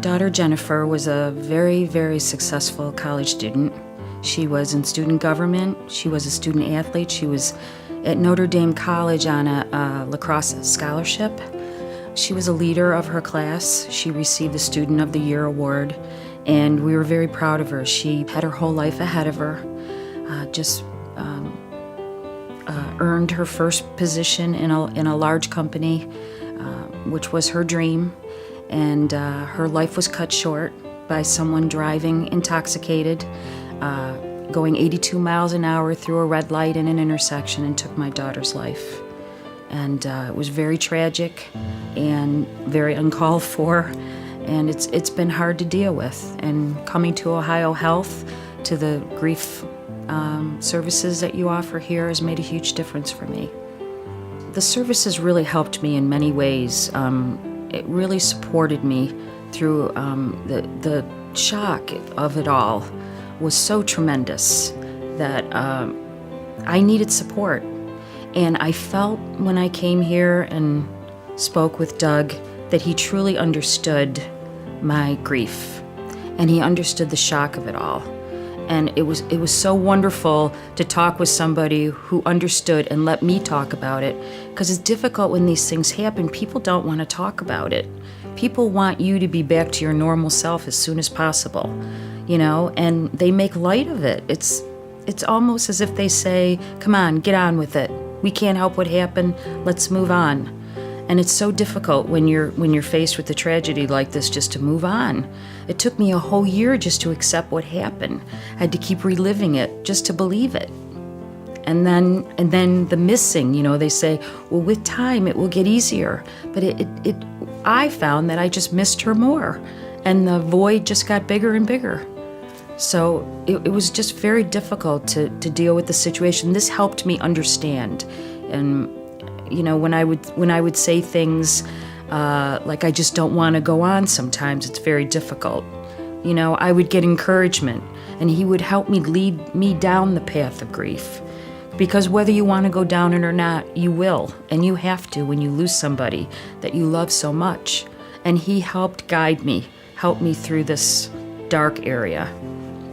daughter Jennifer was a very, very successful college student. She was in student government. She was a student athlete. She was at Notre Dame College on a lacrosse scholarship. She was a leader of her class. She received the Student of the Year award, and we were very proud of her. She had her whole life ahead of her, earned her first position in a large company, which was her dream, and her life was cut short by someone driving intoxicated, going 82 miles an hour through a red light in an intersection, and took my daughter's life. And it was very tragic and very uncalled for, and it's been hard to deal with. And coming to OhioHealth, to the grief services that you offer here, has made a huge difference for me. The services really helped me in many ways. It really supported me through the shock of it all was so tremendous that I needed support. And I felt when I came here and spoke with Doug that he truly understood my grief, and he understood the shock of it all. And it was so wonderful to talk with somebody who understood and let me talk about it, because it's difficult when these things happen. People don't want to talk about it. People want you to be back to your normal self as soon as possible, and they make light of it. It's almost as if they say, come on, get on with it. We can't help what happened, let's move on. And it's so difficult when you're faced with a tragedy like this just to move on. It took me a whole year just to accept what happened. I had to keep reliving it just to believe it. And then the missing, they say, well, with time it will get easier. But I found that I just missed her more, and the void just got bigger and bigger. So it was just very difficult to deal with the situation. This helped me understand. And when I would say things like I just don't want to go on sometimes, it's very difficult. I would get encouragement, and he would help me lead me down the path of grief. Because whether you want to go down it or not, you will, and you have to when you lose somebody that you love so much. And he helped guide me, help me through this dark area.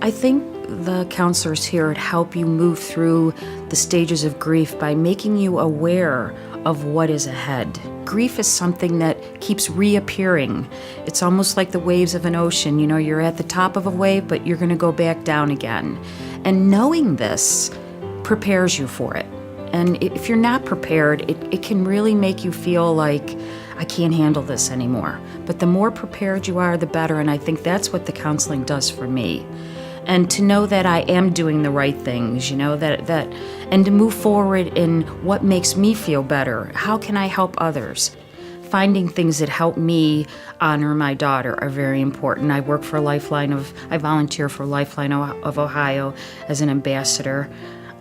I think the counselors here help you move through the stages of grief by making you aware of what is ahead. Grief is something that keeps reappearing. It's almost like the waves of an ocean. You're at the top of a wave, but you're going to go back down again. And knowing this prepares you for it. And if you're not prepared, it can really make you feel like, I can't handle this anymore. But the more prepared you are, the better. And I think that's what the counseling does for me. And to know that I am doing the right things, and to move forward in what makes me feel better. How can I help others? Finding things that help me honor my daughter are very important. I volunteer for Lifeline of Ohio as an ambassador.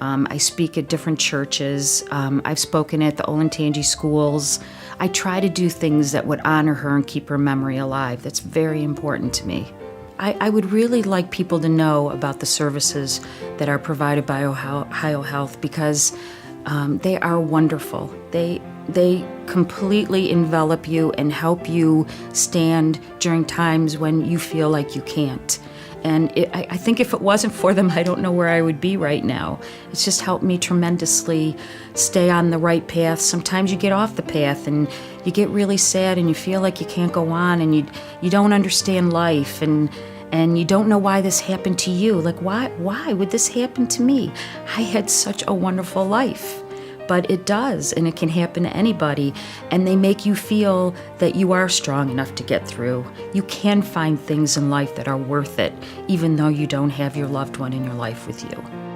I speak at different churches. I've spoken at the Olentangy schools. I try to do things that would honor her and keep her memory alive. That's very important to me. I would really like people to know about the services that are provided by OhioHealth, because they are wonderful. They completely envelop you and help you stand during times when you feel like you can't. And I think if it wasn't for them, I don't know where I would be right now. It's just helped me tremendously stay on the right path. Sometimes you get off the path and you get really sad and you feel like you can't go on, and you don't understand life, and you don't know why this happened to you. Like, why would this happen to me? I had such a wonderful life. But it does, and it can happen to anybody, and they make you feel that you are strong enough to get through. You can find things in life that are worth it, even though you don't have your loved one in your life with you.